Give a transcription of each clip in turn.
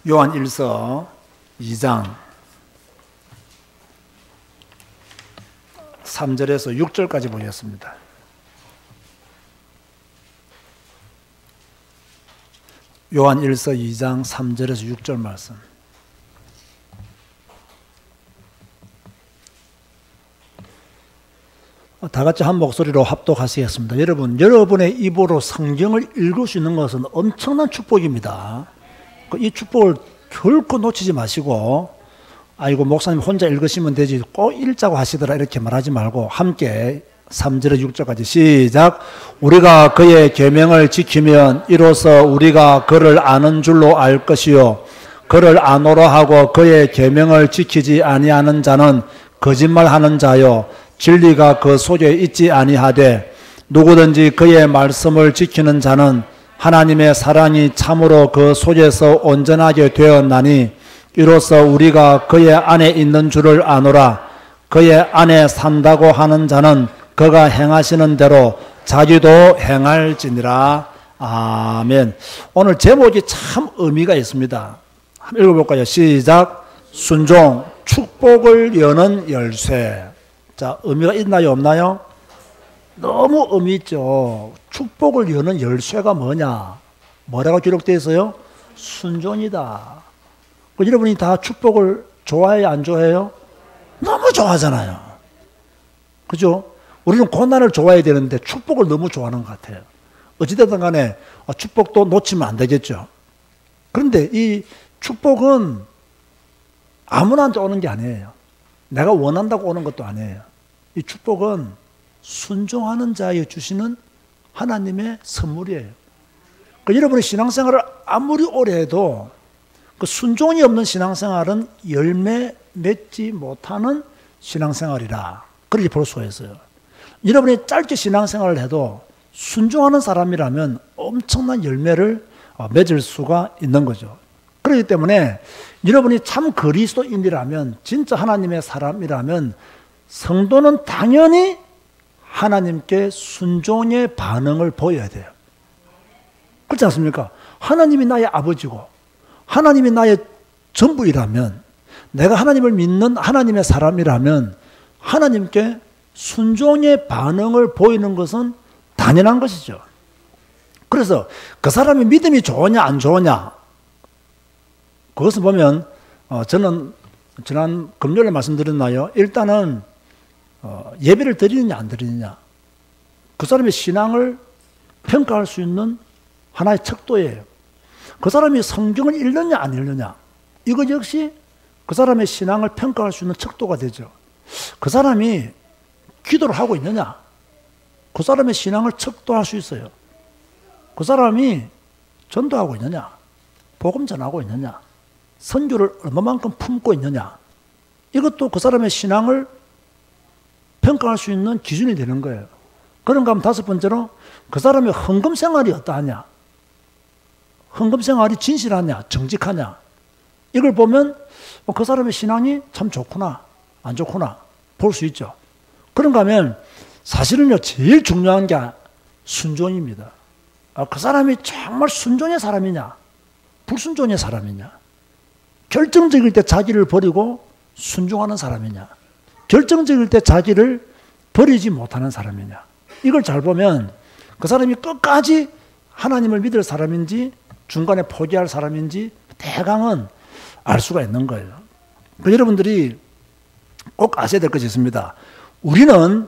요한 1서 2장 3절에서 6절까지 보겠습니다. 요한 1서 2장 3절에서 6절 말씀. 다 같이 한 목소리로 합독하시겠습니다. 여러분의 입으로 성경을 읽을 수 있는 것은 엄청난 축복입니다. 이 축복을 결코 놓치지 마시고, 아이고 목사님 혼자 읽으시면 되지 꼭 읽자고 하시더라 이렇게 말하지 말고 함께 3절에 6절까지 시작. 우리가 그의 계명을 지키면 이로써 우리가 그를 아는 줄로 알 것이요, 그를 아노라 하고 그의 계명을 지키지 아니하는 자는 거짓말하는 자요, 진리가 그 속에 있지 아니하되 누구든지 그의 말씀을 지키는 자는 하나님의 사랑이 참으로 그 속에서 온전하게 되었나니 이로써 우리가 그의 안에 있는 줄을 아노라. 그의 안에 산다고 하는 자는 그가 행하시는 대로 자기도 행할지니라. 아멘. 오늘 제목이 참 의미가 있습니다. 한번 읽어볼까요? 시작. 순종, 축복을 여는 열쇠. 자, 의미가 있나요, 없나요? 너무 의미 있죠. 축복을 여는 열쇠가 뭐냐? 뭐라고 기록되어 있어요? 순종이다. 여러분이 다 축복을 좋아해요, 안 좋아해요? 너무 좋아하잖아요. 그죠? 우리는 고난을 좋아해야 되는데 축복을 너무 좋아하는 것 같아요. 어찌됐든 간에 축복도 놓치면 안 되겠죠. 그런데 이 축복은 아무나 오는 게 아니에요. 내가 원한다고 오는 것도 아니에요. 이 축복은 순종하는 자에게 주시는 하나님의 선물이에요. 그러니까 여러분의 신앙생활을 아무리 오래 해도 그 순종이 없는 신앙생활은 열매 맺지 못하는 신앙생활이라 그렇게 볼 수가 있어요. 여러분이 짧게 신앙생활을 해도 순종하는 사람이라면 엄청난 열매를 맺을 수가 있는 거죠. 그렇기 때문에 여러분이 참 그리스도인이라면, 진짜 하나님의 사람이라면 성도는 당연히 하나님께 순종의 반응을 보여야 돼요. 그렇지 않습니까? 하나님이 나의 아버지고 하나님이 나의 전부이라면, 내가 하나님을 믿는 하나님의 사람이라면 하나님께 순종의 반응을 보이는 것은 당연한 것이죠. 그래서 그 사람이 믿음이 좋으냐 안 좋으냐, 그것을 보면 저는 지난 금요일에 말씀드렸나요? 일단은 예배를 드리느냐 안 드리느냐, 그 사람의 신앙을 평가할 수 있는 하나의 척도예요. 그 사람이 성경을 읽느냐 안 읽느냐, 이것 역시 그 사람의 신앙을 평가할 수 있는 척도가 되죠. 그 사람이 기도를 하고 있느냐, 그 사람의 신앙을 척도할 수 있어요. 그 사람이 전도하고 있느냐, 복음 전하고 있느냐, 선교를 얼마만큼 품고 있느냐, 이것도 그 사람의 신앙을 평가할 수 있는 기준이 되는 거예요. 그런가 하면 다섯 번째로 그 사람의 헌금 생활이 어떠하냐, 헌금 생활이 진실하냐 정직하냐, 이걸 보면 그 사람의 신앙이 참 좋구나 안 좋구나 볼 수 있죠. 그런가 하면 사실은요, 제일 중요한 게 순종입니다. 그 사람이 정말 순종의 사람이냐 불순종의 사람이냐, 결정적일 때 자기를 버리고 순종하는 사람이냐, 결정적일 때 자기를 버리지 못하는 사람이냐, 이걸 잘 보면 그 사람이 끝까지 하나님을 믿을 사람인지 중간에 포기할 사람인지 대강은 알 수가 있는 거예요. 여러분들이 꼭 아셔야 될 것이 있습니다. 우리는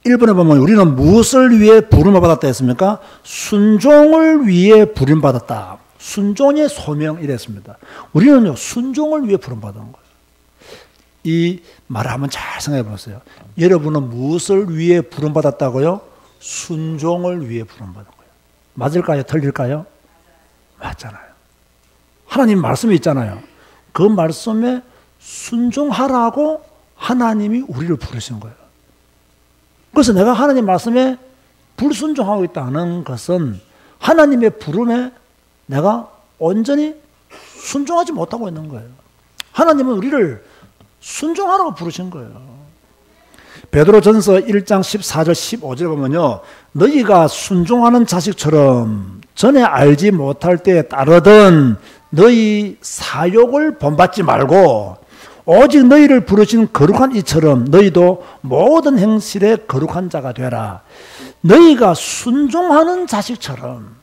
1번에 보면 우리는 무엇을 위해 부름을 받았다 했습니까? 순종을 위해 부름받았다. 순종의 소명 이랬습니다. 우리는요, 순종을 위해 부름받은 거예요. 이 말을 한번 잘 생각해 보세요. 여러분은 무엇을 위해 부름받았다고요? 순종을 위해 부름받은 거예요. 맞을까요? 틀릴까요? 맞잖아요. 하나님 말씀이 있잖아요. 그 말씀에 순종하라고 하나님이 우리를 부르신 거예요. 그래서 내가 하나님 말씀에 불순종하고 있다는 것은 하나님의 부름에 내가 온전히 순종하지 못하고 있는 거예요. 하나님은 우리를 순종하라고 부르신 거예요. 베드로전서 1장 14절 15절 보면요, 너희가 순종하는 자식처럼 전에 알지 못할 때에 따르던 너희 사욕을 본받지 말고 오직 너희를 부르신 거룩한 이처럼 너희도 모든 행실에 거룩한 자가 되라. 너희가 순종하는 자식처럼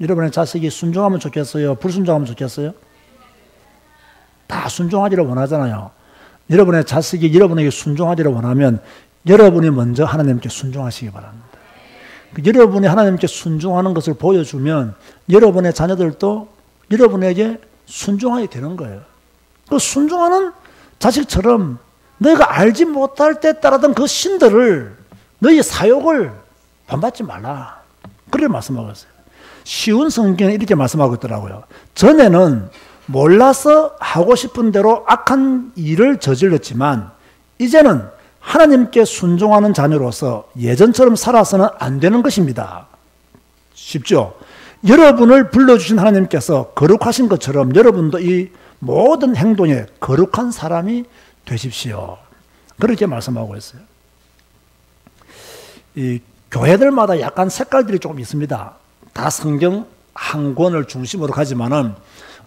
여러분의 자식이 순종하면 좋겠어요? 불순종하면 좋겠어요? 다 순종하기를 원하잖아요. 여러분의 자식이 여러분에게 순종하기를 원하면 여러분이 먼저 하나님께 순종하시기 바랍니다. 여러분이 하나님께 순종하는 것을 보여주면 여러분의 자녀들도 여러분에게 순종하게 되는 거예요. 그 순종하는 자식처럼 너희가 알지 못할 때 따르던 그 신들을 너희 사욕을 본받지 말라. 그렇게 말씀하고 있어요. 쉬운 성경에 이렇게 말씀하고 있더라고요. 전에는 몰라서 하고 싶은 대로 악한 일을 저질렀지만 이제는 하나님께 순종하는 자녀로서 예전처럼 살아서는 안 되는 것입니다. 쉽죠? 여러분을 불러주신 하나님께서 거룩하신 것처럼 여러분도 이 모든 행동에 거룩한 사람이 되십시오. 그렇게 말씀하고 있어요. 이 교회들마다 약간 색깔들이 조금 있습니다. 다 성경 한 권을 중심으로 가지만은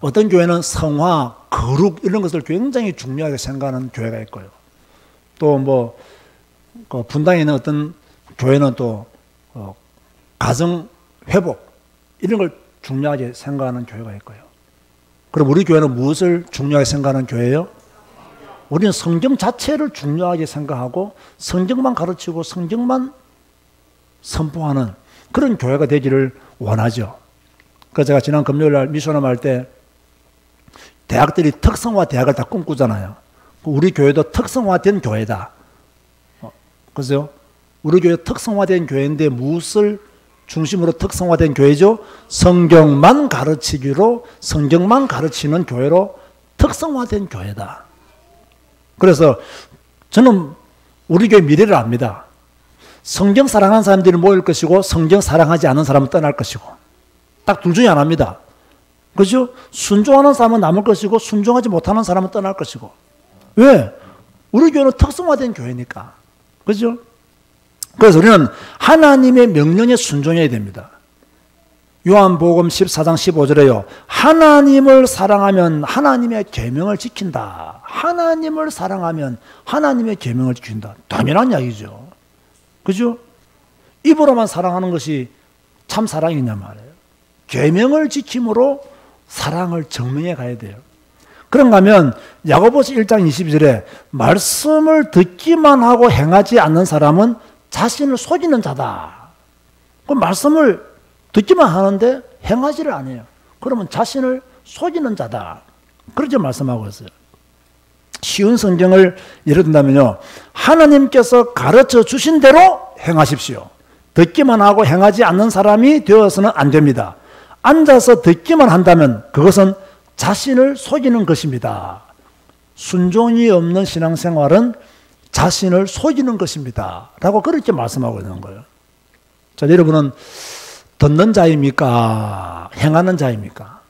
어떤 교회는 성화, 거룩 이런 것을 굉장히 중요하게 생각하는 교회가 있고요. 또 뭐 분당에 있는 어떤 교회는 또 가정 회복 이런 걸 중요하게 생각하는 교회가 있고요. 그럼 우리 교회는 무엇을 중요하게 생각하는 교회예요? 우리는 성경 자체를 중요하게 생각하고 성경만 가르치고 성경만 선포하는 그런 교회가 되기를 원하죠. 그래서 제가 지난 금요일 날 미션홈 할 때 대학들이 특성화 대학을 다 꿈꾸잖아요. 우리 교회도 특성화된 교회다. 그죠? 우리 교회 특성화된 교회인데 무엇을 중심으로 특성화된 교회죠? 성경만 가르치기로 성경만 가르치는 교회로 특성화된 교회다. 그래서 저는 우리 교회 미래를 압니다. 성경 사랑하는 사람들이 모일 것이고 성경 사랑하지 않는 사람은 떠날 것이고 딱 둘 중에 하나입니다. 그죠? 순종하는 사람은 남을 것이고 순종하지 못하는 사람은 떠날 것이고. 왜? 우리 교회는 특성화된 교회니까. 그죠? 그래서 우리는 하나님의 명령에 순종해야 됩니다. 요한복음 14장 15절에요. 하나님을 사랑하면 하나님의 계명을 지킨다. 하나님을 사랑하면 하나님의 계명을 지킨다. 당연한 이야기죠. 그죠? 입으로만 사랑하는 것이 참 사랑이냐 말이에요. 계명을 지킴으로 사랑을 증명해 가야 돼요. 그런가 하면 야고보서 1장 22절에 말씀을 듣기만 하고 행하지 않는 사람은 자신을 속이는 자다. 그 말씀을 듣기만 하는데 행하지를 않아요. 그러면 자신을 속이는 자다. 그렇게 말씀하고 있어요. 쉬운 성경을 예를 든다면요. 하나님께서 가르쳐 주신 대로 행하십시오. 듣기만 하고 행하지 않는 사람이 되어서는 안 됩니다. 앉아서 듣기만 한다면 그것은 자신을 속이는 것입니다. 순종이 없는 신앙생활은 자신을 속이는 것입니다. 라고 그렇게 말씀하고 있는 거예요. 자, 여러분은 듣는 자입니까? 행하는 자입니까?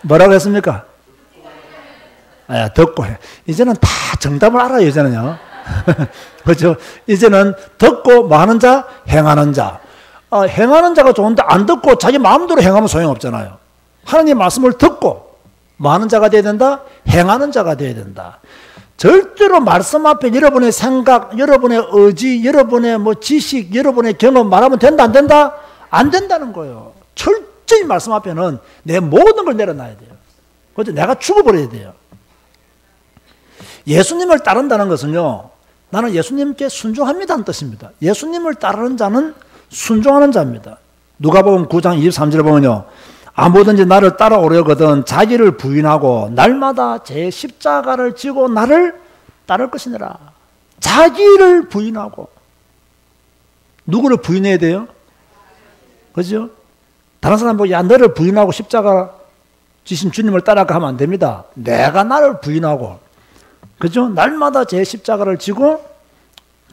뭐라고 했습니까? 듣고 해. 이제는 다 정답을 알아요, 이제는요. 그렇죠? 이제는 듣고 뭐 하는 자? 행하는 자. 행하는 자가 좋은데 안 듣고 자기 마음대로 행하면 소용없잖아요. 하나님의 말씀을 듣고 뭐 하는 자가 되어야 된다? 행하는 자가 되어야 된다. 절대로 말씀 앞에 여러분의 생각, 여러분의 의지, 여러분의 뭐 지식, 여러분의 경험 말하면 된다, 안 된다? 안 된다는 거예요. 철저히 말씀 앞에는 내 모든 걸 내려놔야 돼요. 그렇죠? 내가 죽어버려야 돼요. 예수님을 따른다는 것은요, 나는 예수님께 순종합니다는 뜻입니다. 예수님을 따르는 자는 순종하는 자입니다. 누가복음 9장 23절에 보면요, 아무든지 나를 따라오려거든 자기를 부인하고 날마다 제 십자가를 지고 나를 따를 것이니라. 자기를 부인하고. 누구를 부인해야 돼요? 그죠? 다른 사람 보고 야 너를 부인하고 십자가 지신 주님을 따라가 하면 안 됩니다. 내가 나를 부인하고, 그죠? 날마다 제 십자가를 지고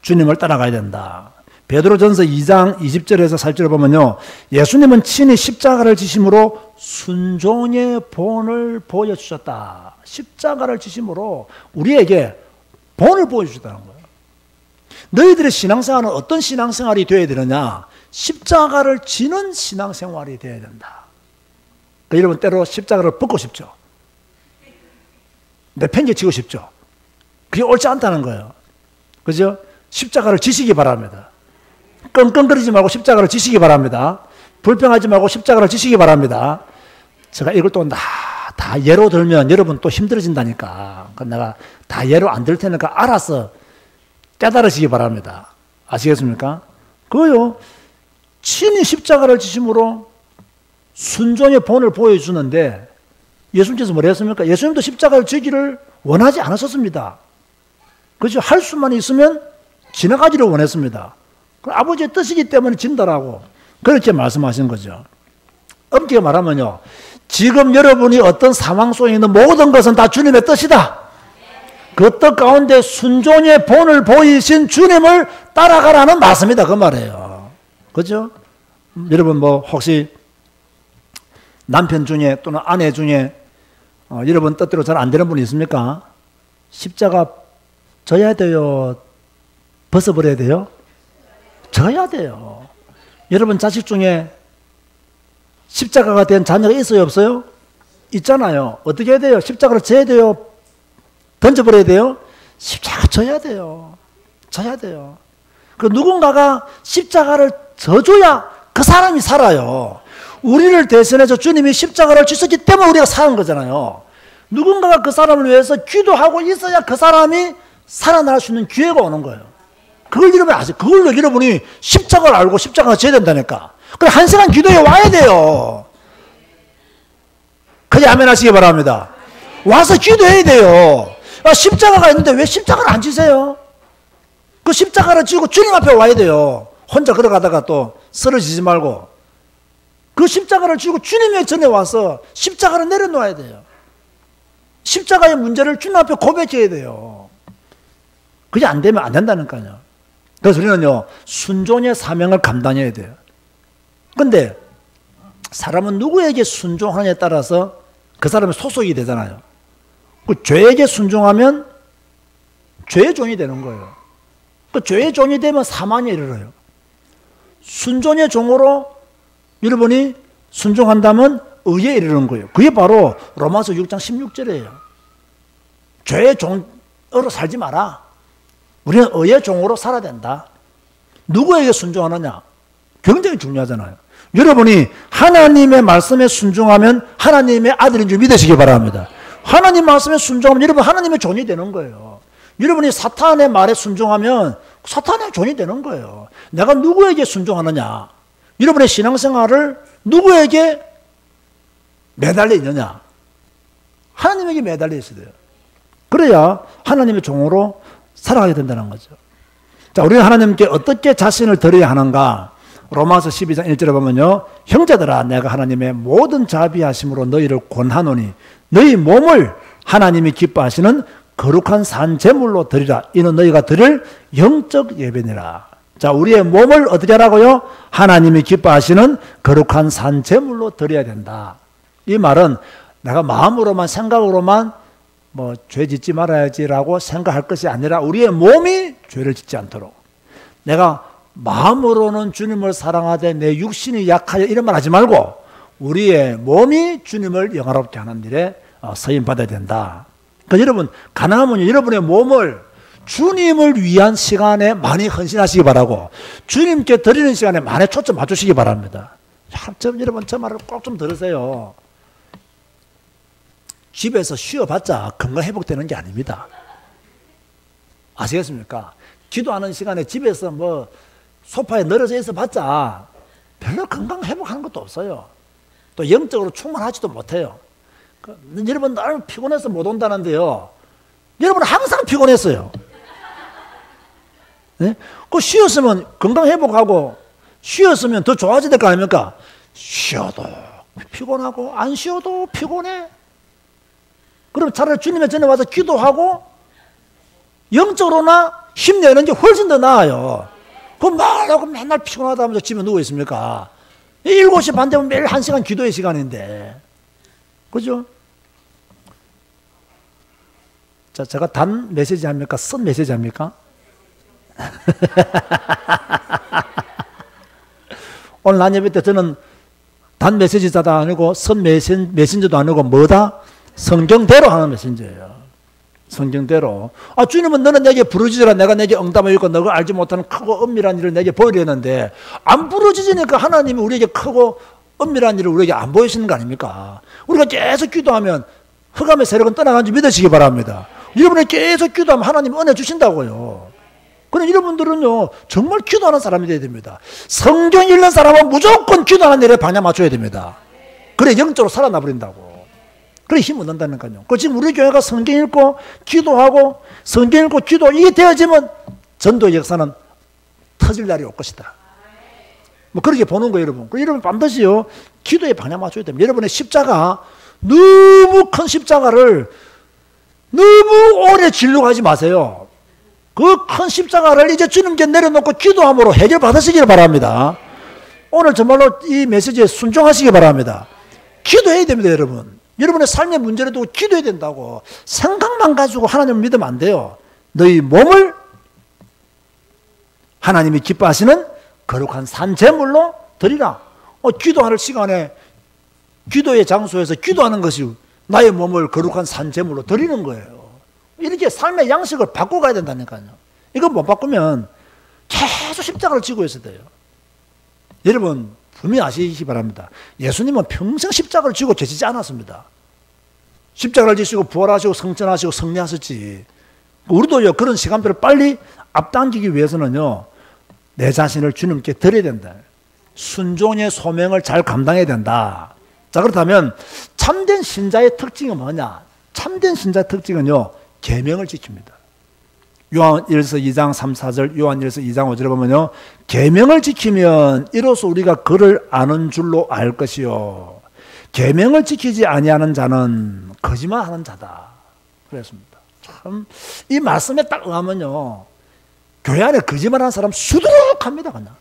주님을 따라가야 된다. 베드로전서 2장 20절에서 4절을 보면요, 예수님은 친히 십자가를 지심으로 순종의 본을 보여주셨다. 십자가를 지심으로 우리에게 본을 보여주셨다는 거예요. 너희들의 신앙생활은 어떤 신앙생활이 되어야 되느냐? 십자가를 지는 신앙생활이 되어야 된다. 그러니까 여러분 때로 십자가를 벗고 싶죠. 내팽개치고 싶죠. 그게 옳지 않다는 거예요. 그죠? 십자가를 지시기 바랍니다. 끙끙거리지 말고 십자가를 지시기 바랍니다. 불평하지 말고 십자가를 지시기 바랍니다. 제가 이걸 또 다 예로 들면 여러분 또 힘들어진다니까. 내가 다 예로 안 들 테니까 알아서 깨달으시기 바랍니다. 아시겠습니까? 그거요. 친히 십자가를 지심으로 순종의 본을 보여주는데 예수님께서 뭐라 했습니까? 예수님도 십자가를 지기를 원하지 않으셨습니다. 그죠? 할 수만 있으면 지나가기를 원했습니다. 아버지의 뜻이기 때문에 진다라고 그렇게 말씀하신 거죠. 엄격히 말하면요. 지금 여러분이 어떤 상황 속에 있는 모든 것은 다 주님의 뜻이다. 그 뜻 가운데 순종의 본을 보이신 주님을 따라가라는 말씀이다. 그 말이에요. 그죠? 여러분 뭐 혹시 남편 중에 또는 아내 중에 여러분 뜻대로 잘 안 되는 분이 있습니까? 십자가 져야 돼요? 벗어버려야 돼요? 져야 돼요. 여러분 자식 중에 십자가가 된 자녀가 있어요? 없어요? 있잖아요. 어떻게 해야 돼요? 십자가를 져야 돼요? 던져버려야 돼요? 십자가 져야 돼요. 져야 돼요. 그 누군가가 십자가를 져줘야 그 사람이 살아요. 우리를 대신해서 주님이 십자가를 지셨기 때문에 우리가 사는 거잖아요. 누군가가 그 사람을 위해서 기도하고 있어야 그 사람이 살아날 수 있는 기회가 오는 거예요. 그걸 여러분이 아세요? 그걸 여러분이 십자가를 알고 십자가가 져야 된다니까. 그래, 1시간 기도에 와야 돼요. 그게 아멘 하시기 바랍니다. 와서 기도해야 돼요. 십자가가 있는데 왜 십자가를 안 지세요? 그 십자가를 지고 주님 앞에 와야 돼요. 혼자 걸어가다가 또 쓰러지지 말고. 그 십자가를 지고 주님의 전에 와서 십자가를 내려놓아야 돼요. 십자가의 문제를 주님 앞에 고백해야 돼요. 그게 안 되면 안 된다니까요. 그래서 우리는요, 순종의 사명을 감당해야 돼요. 근데 사람은 누구에게 순종하느냐에 따라서 그 사람의 소속이 되잖아요. 그 죄에게 순종하면 죄의 종이 되는 거예요. 그 죄의 종이 되면 사망에 이르러요. 순종의 종으로 여러분이 순종한다면 의에 이르는 거예요. 그게 바로 로마서 6장 16절이에요. 죄의 종으로 살지 마라. 우리는 의의 종으로 살아야 된다. 누구에게 순종하느냐? 굉장히 중요하잖아요. 여러분이 하나님의 말씀에 순종하면 하나님의 아들인 줄 믿으시기 바랍니다. 하나님 말씀에 순종하면 여러분 하나님의 종이 되는 거예요. 여러분이 사탄의 말에 순종하면 사탄의 종이 되는 거예요. 내가 누구에게 순종하느냐? 여러분의 신앙생활을 누구에게 매달려 있느냐? 하나님에게 매달려 있어야 돼요. 그래야 하나님의 종으로 살아가게 된다는 거죠. 자, 우리는 하나님께 어떻게 자신을 드려야 하는가? 로마서 12장 1절에 보면요. 형제들아, 내가 하나님의 모든 자비하심으로 너희를 권하노니 너희 몸을 하나님이 기뻐하시는 거룩한 산 제물로 드리라. 이는 너희가 드릴 영적 예배니라. 자, 우리의 몸을 어떻게 하라고요? 하나님이 기뻐하시는 거룩한 산 제물로 드려야 된다. 이 말은 내가 마음으로만 생각으로만 뭐 죄 짓지 말아야지라고 생각할 것이 아니라 우리의 몸이 죄를 짓지 않도록, 내가 마음으로는 주님을 사랑하되 내 육신이 약하여 이런 말 하지 말고 우리의 몸이 주님을 영화롭게 하는 일에 서임받아야 된다. 그러니까 여러분 가능하면 여러분의 몸을 주님을 위한 시간에 많이 헌신하시기 바라고 주님께 드리는 시간에 많이 초점 맞추시기 바랍니다. 여러분 저 말을 꼭 좀 들으세요. 집에서 쉬어봤자 건강 회복되는 게 아닙니다. 아시겠습니까? 기도하는 시간에 집에서 뭐 소파에 늘어져 있어봤자 별로 건강 회복하는 것도 없어요. 또 영적으로 충만하지도 못해요. 여러분 늘 피곤해서 못 온다는데요. 여러분 항상 피곤했어요. 네? 그 쉬었으면 건강 회복하고 쉬었으면 더 좋아져야 될 거 아닙니까? 쉬어도 피곤하고 안 쉬어도 피곤해. 그럼 차라리 주님의 전에 와서 기도하고 영적으로나 힘내는 게 훨씬 더 나아요. 그럼 말하고 맨날 피곤하다 하면서 집에 누워 있습니까? 7시 반 되면 매일 1시간 기도의 시간인데. 그죠? 자, 제가 단 메시지 합니까? 쓴 메시지 합니까? 오늘 난 예배 때 저는 단 메시지자도 아니고 선 메신저도 아니고 뭐다? 성경대로 하는 메신저예요. 성경대로. 아, 주님은 너는 내게 부르짖으라 내가 내게 응답하였고 너가 알지 못하는 크고 은밀한 일을 내게 보이려는데 안 부르짖으니까 하나님이 우리에게 크고 은밀한 일을 우리에게 안 보이시는 거 아닙니까? 우리가 계속 기도하면 흑암의 세력은 떠나간 줄 믿으시기 바랍니다. 여러분이 계속 기도하면 하나님 은혜 주신다고요. 그럼 여러분들은요 정말 기도하는 사람이 되어야 됩니다. 성경 읽는 사람은 무조건 기도하는 일에 방향 맞춰야 됩니다. 그래 영적으로 살아나 버린다고. 그래 힘 얻는다니까요. 그 지금 우리 교회가 성경 읽고 기도하고 성경 읽고 기도 이게 되어지면 전도의 역사는 터질 날이 올 것이다. 뭐 그렇게 보는 거예요, 여러분. 여러분 반드시요 기도에 방향 맞춰야 됩니다. 여러분의 십자가 너무 큰 십자가를 너무 오래 지려고 하지 마세요. 그 큰 십자가를 이제 주님께 내려놓고 기도함으로 해결 받으시길 바랍니다. 오늘 정말로 이 메시지에 순종하시기 바랍니다. 기도해야 됩니다, 여러분. 여러분의 삶의 문제를 두고 기도해야 된다고. 생각만 가지고 하나님을 믿으면 안 돼요. 너희 몸을 하나님이 기뻐하시는 거룩한 산제물로 드리라. 기도하는 시간에 기도의 장소에서 기도하는 것이 나의 몸을 거룩한 산제물로 드리는 거예요. 이렇게 삶의 양식을 바꿔가야 된다니까요. 이거 못 바꾸면 계속 십자가를 지고 있어야 돼요. 여러분 분명히 아시기 바랍니다. 예수님은 평생 십자가를 지고 계시지 않았습니다. 십자가를 지시고 부활하시고 성천하시고 승리하셨지. 우리도요 그런 시간표를 빨리 앞당기기 위해서는요 내 자신을 주님께 드려야 된다. 순종의 소명을 잘 감당해야 된다. 자, 그렇다면 참된 신자의 특징은 뭐냐? 참된 신자의 특징은요 계명을 지킵니다. 요한일서 2장 3, 4절, 요한일서 2장 5절에 보면요 계명을 지키면 이로써 우리가 그를 아는 줄로 알 것이요 계명을 지키지 아니하는 자는 거짓말하는 자다. 그랬습니다. 참 이 말씀에 딱 응하면요 교회 안에 거짓말하는 사람 수두룩합니다. 그냥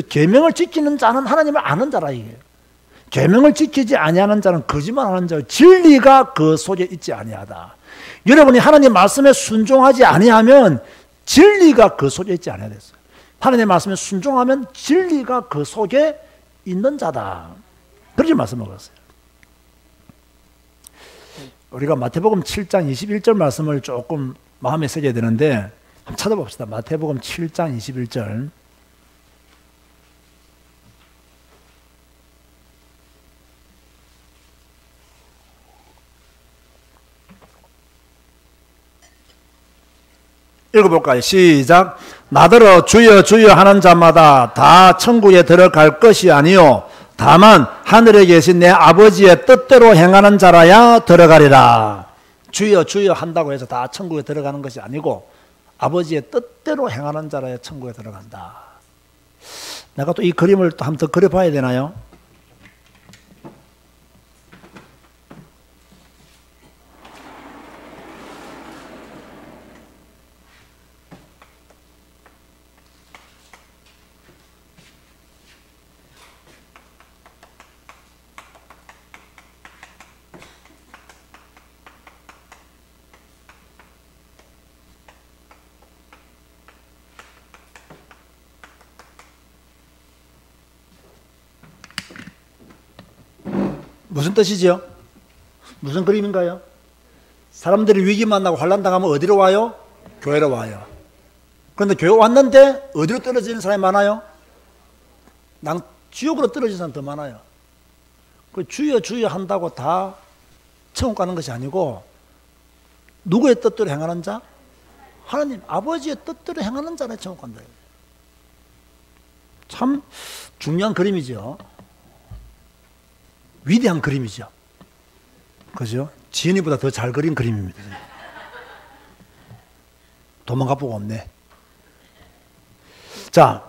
계명을 지키는 자는 하나님을 아는 자라 이게. 계명을 지키지 아니하는 자는 거짓말하는 자, 진리가 그 속에 있지 아니하다. 여러분이 하나님 말씀에 순종하지 아니하면 진리가 그 속에 있지 아니하다 했어요. 하나님 말씀에 순종하면 진리가 그 속에 있는 자다. 그렇게 말씀하셨어요. 우리가 마태복음 7장 21절 말씀을 조금 마음에 새겨야 되는데 한번 찾아봅시다. 마태복음 7장 21절. 읽어볼까요? 시작. 나더러 주여 주여 하는 자마다 다 천국에 들어갈 것이 아니요 다만 하늘에 계신 내 아버지의 뜻대로 행하는 자라야 들어가리라. 주여 주여 한다고 해서 다 천국에 들어가는 것이 아니고 아버지의 뜻대로 행하는 자라야 천국에 들어간다. 내가 또 이 그림을 또 한번 더 그려봐야 되나요? 무슨 뜻이죠? 무슨 그림인가요? 사람들이 위기 만나고 환난 당하면 어디로 와요? 교회로 와요. 그런데 교회 왔는데 어디로 떨어지는 사람이 많아요? 지옥으로 떨어지는 사람이 더 많아요. 그 주여 주여 한다고 다 천국 가는 것이 아니고 누구의 뜻대로 행하는 자? 하나님 아버지의 뜻대로 행하는 자는 천국 간다. 참 중요한 그림이죠. 위대한 그림이죠. 그죠? 지은이보다 더 잘 그린 그림입니다. 도망가 보고 없네. 자,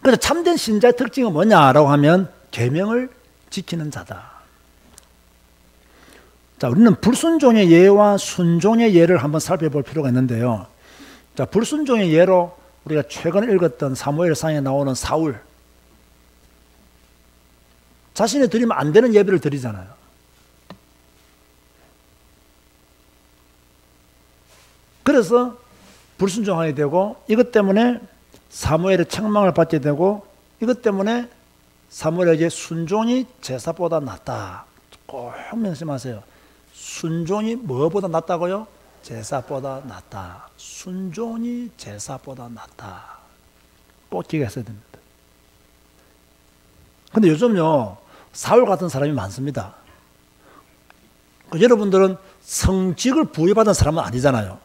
그래서 참된 신자의 특징은 뭐냐라고 하면 계명을 지키는 자다. 자, 우리는 불순종의 예와 순종의 예를 한번 살펴볼 필요가 있는데요. 자, 불순종의 예로 우리가 최근에 읽었던 사무엘상에 나오는 사울. 자신이 드리면 안 되는 예배를 드리잖아요. 그래서 불순종하게 되고, 이것 때문에 사무엘의 책망을 받게 되고, 이것 때문에 사무엘에게 순종이 제사보다 낫다. 꼭 명심하세요. 순종이 뭐보다 낫다고요? 제사보다 낫다. 순종이 제사보다 낫다. 꼭 기억했어야 됩니다. 근데 요즘요, 사울 같은 사람이 많습니다. 여러분들은 성직을 부여받은 사람은 아니잖아요.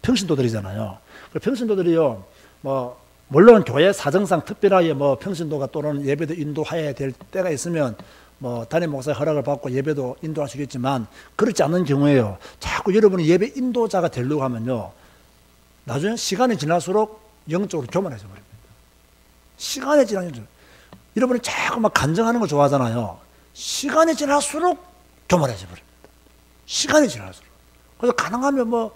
평신도들이잖아요. 평신도들이요, 물론 교회 사정상 특별하게 평신도가 또는 예배도 인도해야 될 때가 있으면 담임 목사의 허락을 받고 예배도 인도할 수 있겠지만, 그렇지 않은 경우에요, 자꾸 여러분이 예배 인도자가 되려고 하면요, 나중에 시간이 지날수록 영적으로 교만해져 버립니다. 시간이 지나면 여러분이 자꾸 막 간증하는 걸 좋아하잖아요. 시간이 지날수록 교만해져 버립니다. 시간이 지날수록. 그래서 가능하면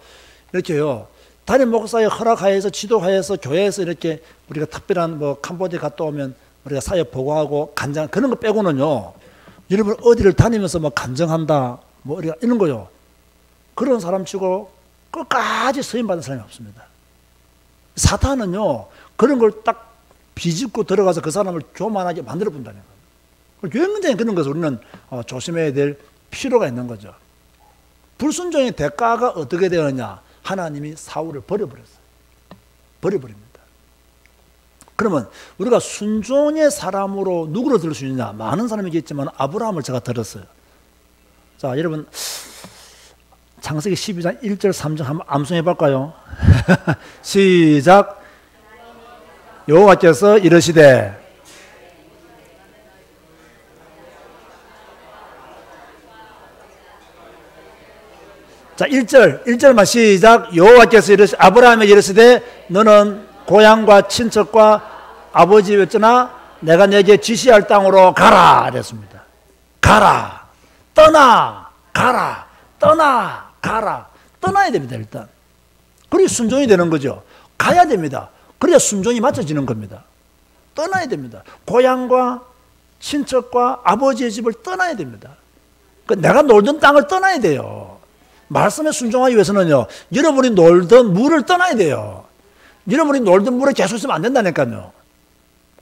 이렇게요, 담임 목사의 허락하에서 지도하에서 교회에서 이렇게 우리가 특별한 캄보디아 갔다 오면 우리가 사역 보고하고 간증 그런 거 빼고는요, 여러분 어디를 다니면서 간증한다 우리가 이런 거요, 그런 사람 치고 끝까지 서임 받은 사람이 없습니다. 사탄은요, 그런 걸 딱 비집고 들어가서 그 사람을 교만하게 만들어 본다는 거예요. 굉장히 그런 것을 우리는 조심해야 될 필요가 있는 거죠. 불순종의 대가가 어떻게 되었냐? 하나님이 사울을 버려버렸어요. 버려버립니다. 그러면 우리가 순종의 사람으로 누구를 들을 수 있느냐? 많은 사람이겠지만 아브라함을 제가 들었어요. 자, 여러분 창세기 12장 1절 3절 한번 암송해 볼까요? 시작. 여호와께서 이르시되 자, 1절만 시작. 여호와께서 아브라함에게 이르시되 너는 고향과 친척과 아버지 집에 있으나 내가 내게 지시할 땅으로 가라 그랬습니다. 가라, 떠나, 가라, 떠나, 가라. 떠나야 됩니다. 일단 그리고 순종이 되는 거죠. 가야 됩니다. 그래야 순종이 맞춰지는 겁니다. 떠나야 됩니다. 고향과 친척과 아버지의 집을 떠나야 됩니다. 내가 놀던 땅을 떠나야 돼요. 말씀에 순종하기 위해서는요, 여러분이 놀던 물을 떠나야 돼요. 여러분이 놀던 물에 계속 있으면 안 된다니까요.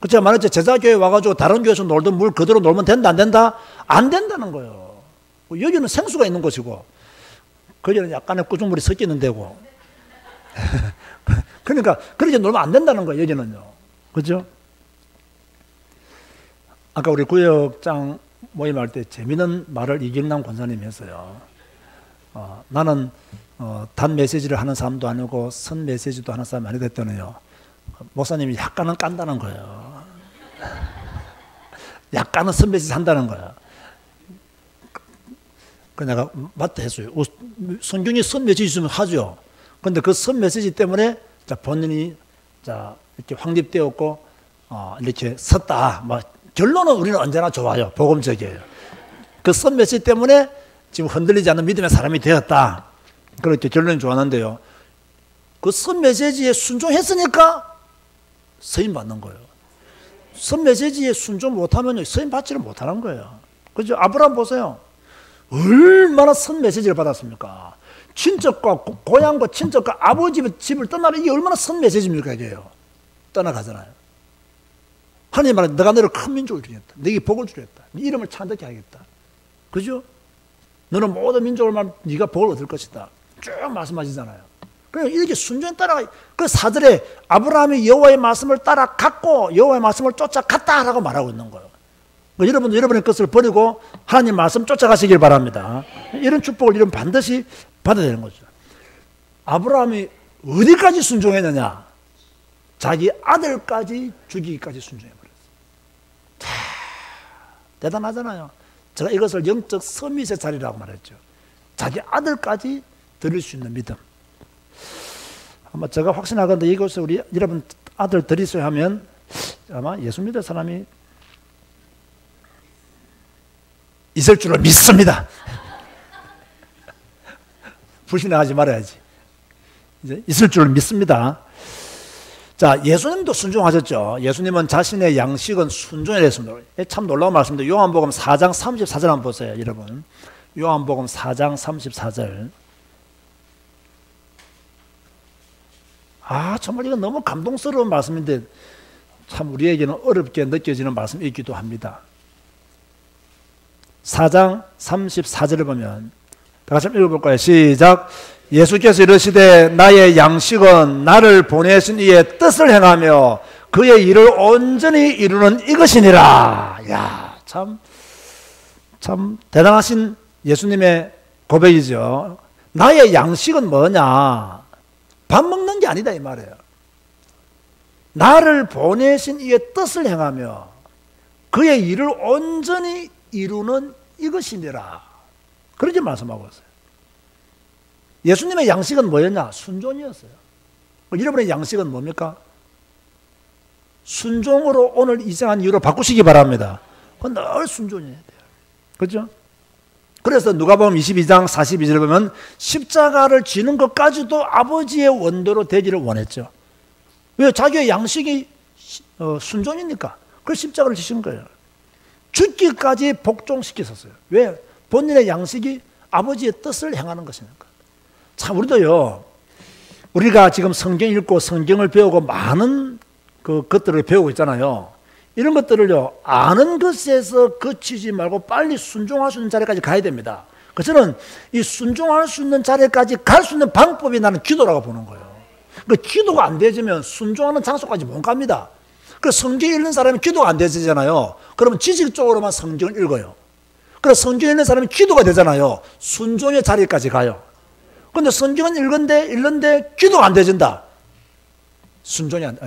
제가 말했죠. 제자교회 와가지고 다른 교회에서 놀던 물 그대로 놀면 된다, 안 된다? 안 된다는 거예요. 여기는 생수가 있는 곳이고, 거기는 약간의 꾸중물이 섞여 있는 데고. 그러니까, 그렇게 놀면 안 된다는 거예요, 여기는요. 그죠? 아까 우리 구역장 모임할 때 재미있는 말을 이경남 권사님이 했어요. 나는 단 메시지를 하는 사람도 아니고 선 메시지도 하는 사람이 아니다 했더니요, 목사님이 약간은 깐다는 거예요. 약간은 선 메시지 한다는 거예요. 그 내가 맞다 했어요. 성경이 선 메시지 있으면 하죠. 그런데 그 선 메시지 때문에 본인이 이렇게 확립되었고 이렇게 섰다. 결론은 우리는 언제나 좋아요. 복음적이에요. 그 선 메시지 때문에 지금 흔들리지 않는 믿음의 사람이 되었다. 그렇게 결론이 좋았는데요, 그 선 메시지에 순종했으니까 서임 받는 거예요. 선 메시지에 순종 못하면 서임 받지를 못하는 거예요. 그죠? 아브라함 보세요. 얼마나 선 메시지를 받았습니까? 친척과 고향과 친척과 아버지 집을 떠나라. 이게 얼마나 선 메시지입니까? 이게요. 떠나가잖아요. 하나님 말은 내가 너를 큰 민족을 주겠다. 너에게 복을 주겠다. 네 이름을 찬득케 하겠다. 그죠? 너는 모든 민족을 네가 복을 얻을 것이다. 쭉 말씀하시잖아요. 그래서 이렇게 순종에 따라가, 그 사절에 아브라함이 여호와의 말씀을 따라갔고 여호와의 말씀을 쫓아갔다라고 말하고 있는 거예요. 여러분도 여러분의 것을 버리고 하나님 말씀 쫓아가시길 바랍니다. 이런 축복을 여러분 반드시 받아야 되는 거죠. 아브라함이 어디까지 순종했느냐? 자기 아들까지 죽이기까지 순종해버렸어요. 대단하잖아요. 제가 이것을 영적 서밋의 자리라고 말했죠. 자기 아들까지 드릴 수 있는 믿음. 아마 제가 확신하건대 이것을 우리 여러분 아들 드리세요 하면 아마 예수 믿을 사람이 있을 줄을 믿습니다. 불신하지 말아야지. 이제 있을 줄을 믿습니다. 자, 예수님도 순종하셨죠. 예수님은 자신의 양식은 순종을 했습니다. 참 놀라운 말씀인데 요한복음 4장 34절 한번 보세요, 여러분. 요한복음 4장 34절. 정말 이건 너무 감동스러운 말씀인데 참 우리에게는 어렵게 느껴지는 말씀이기도 합니다. 4장 34절을 보면 다 같이 한번 읽어볼까요? 시작. 예수께서 이르시되 나의 양식은 나를 보내신 이의 뜻을 행하며 그의 일을 온전히 이루는 이것이니라. 야, 참 대단하신 예수님의 고백이죠. 나의 양식은 뭐냐? 밥 먹는 게 아니다 이 말이에요. 나를 보내신 이의 뜻을 행하며 그의 일을 온전히 이루는 이것이니라. 그렇게 말씀하고 있어요. 예수님의 양식은 뭐였냐? 순종이었어요. 여러분의 양식은 뭡니까? 순종으로 오늘 이상한 이유로 바꾸시기 바랍니다. 늘 순종해야 돼요. 그렇죠? 그래서 누가복음 22장 42절을 보면 십자가를 지는 것까지도 아버지의 원대로 되기를 원했죠. 왜? 자기의 양식이 순종이니까. 그래서 십자가를 지신 거예요. 죽기까지 복종시켰었어요. 왜? 본인의 양식이 아버지의 뜻을 행하는 것이니까. 참 우리도요, 우리가 지금 성경 읽고 성경을 배우고 많은 것들을 배우고 있잖아요. 이런 것들을요, 아는 것에서 그치지 말고 빨리 순종할 수 있는 자리까지 가야 됩니다. 그래서 저는 이 순종할 수 있는 자리까지 갈 수 있는 방법이 나는 기도라고 보는 거예요. 그 기도가 안 되지면 순종하는 장소까지 못 갑니다. 그래서 성경 읽는 사람이 기도가 안 되잖아요. 그러면 지식적으로만 성경을 읽어요. 그래서 성경 읽는 사람이 기도가 되잖아요. 순종의 자리까지 가요. 그런데 성경은 읽는데 기도가 안 되진다. 순종을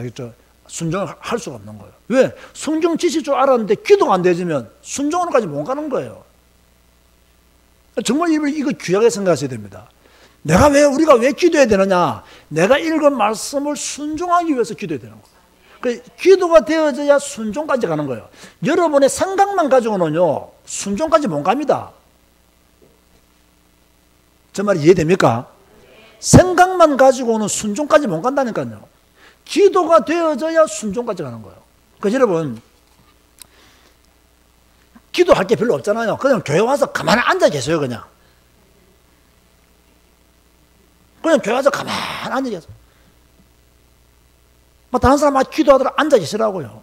할 수가 없는 거예요. 왜? 성경 지식 줄 알았는데 기도가 안 되지면 순종으로까지 못 가는 거예요. 정말 이거 귀하게 생각하셔야 됩니다. 우리가 왜 기도해야 되느냐? 내가 읽은 말씀을 순종하기 위해서 기도해야 되는 거예요. 기도가 되어져야 순종까지 가는 거예요. 여러분의 생각만 가지고는요, 순종까지 못 갑니다. 저 말이 이해됩니까? 생각만 가지고는 순종까지 못 간다니까요. 기도가 되어져야 순종까지 가는 거예요. 그래서 여러분, 기도할 게 별로 없잖아요. 그냥 교회 와서 가만히 앉아 계세요, 그냥. 그냥 교회 와서 가만히 앉아 계세요. 다른 사람 막 기도하더라 앉아 계시라고요.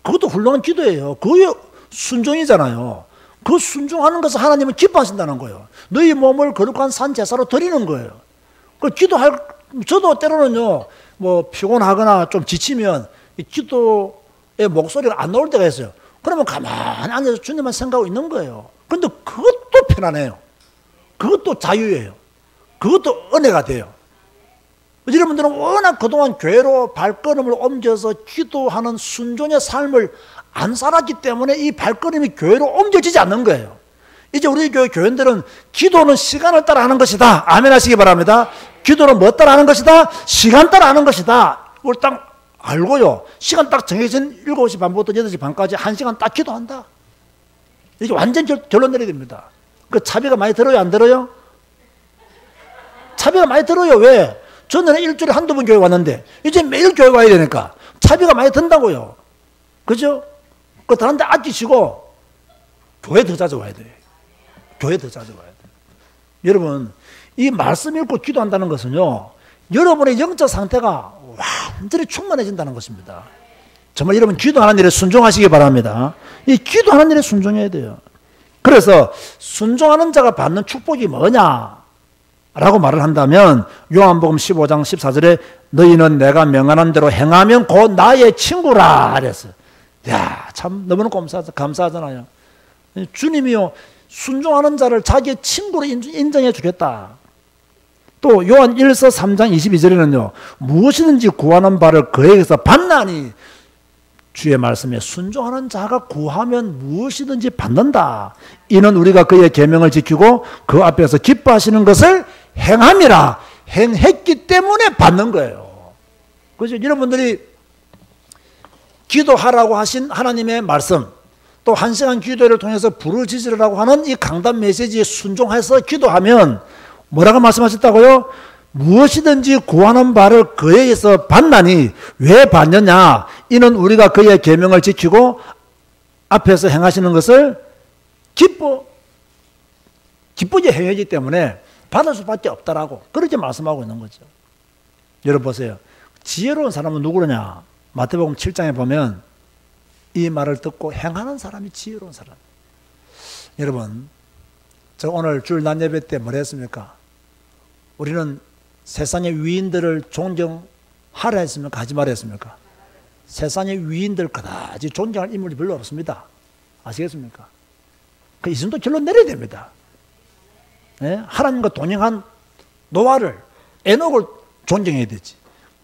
그것도 훌륭한 기도예요. 그게 순종이잖아요. 그 순종하는 것을 하나님은 기뻐하신다는 거예요. 너희 몸을 거룩한 산 제사로 드리는 거예요. 저도 때로는요, 피곤하거나 좀 지치면 기도의 목소리가 안 나올 때가 있어요. 그러면 가만히 앉아서 주님만 생각하고 있는 거예요. 그런데 그것도 편안해요. 그것도 자유예요. 그것도 은혜가 돼요. 여러분들은 워낙 그동안 교회로 발걸음을 옮겨서 기도하는 순종의 삶을 안 살았기 때문에 이 발걸음이 교회로 옮겨지지 않는 거예요. 이제 우리 교회들은 기도는 시간을 따라 하는 것이다. 아멘 하시기 바랍니다. 기도는 뭐 따라 하는 것이다? 시간 따라 하는 것이다. 이걸 딱 알고요. 시간 딱 정해진 7시 반부터 8시 반까지 1시간 딱 기도한다. 이게 완전 결론 내려야 됩니다. 그 차비가 많이 들어요? 안 들어요? 차비가 많이 들어요. 왜? 저는 일주일에 한두 번 교회 왔는데 이제 매일 교회 와야 되니까 차비가 많이 든다고요. 그죠? 다른 데 아끼시고 교회 더 자주 와야 돼요. 교회 더 자주 와야 돼요. 여러분, 이 말씀 읽고 기도한다는 것은요, 여러분의 영적 상태가 완전히 충만해진다는 것입니다. 정말 여러분 기도하는 일에 순종하시기 바랍니다. 이 기도하는 일에 순종해야 돼요. 그래서 순종하는 자가 받는 축복이 뭐냐? 라고 말을 한다면 요한복음 15장 14절에 너희는 내가 명하는 대로 행하면 곧 나의 친구라 그랬어요. 야, 참 너무나 감사하잖아요. 주님이요, 순종하는 자를 자기의 친구로 인정해 주겠다. 또 요한 1서 3장 22절에는요 무엇이든지 구하는 바를 그에게서 받나니, 주의 말씀에 순종하는 자가 구하면 무엇이든지 받는다. 이는 우리가 그의 계명을 지키고 그 앞에서 기뻐하시는 것을 행함이라. 행했기 때문에 받는 거예요. 그래서 여러분들이 기도하라고 하신 하나님의 말씀, 또 1시간 기도를 통해서 부르짖으라고 하는 이 강단 메시지에 순종해서 기도하면 뭐라고 말씀하셨다고요? 무엇이든지 구하는 바를 그에게서 받나니. 왜 받느냐? 이는 우리가 그의 계명을 지키고 앞에서 행하시는 것을 기쁘게 행하기 때문에 받을 수밖에 없다라고 그렇게 말씀하고 있는 거죠. 여러분 보세요. 지혜로운 사람은 누구냐? 마태복음 7장에 보면 이 말을 듣고 행하는 사람이 지혜로운 사람. 여러분, 저 오늘 주일 낮 예배 때 뭘 했습니까? 우리는 세상의 위인들을 존경하라 했습니까? 하지 말라 했습니까? 세상의 위인들 그다지 존경할 인물이 별로 없습니다. 아시겠습니까? 그 이 정도 결론 내려야 됩니다. 예? 하나님과 동행한 노아를, 에녹을 존경해야 되지.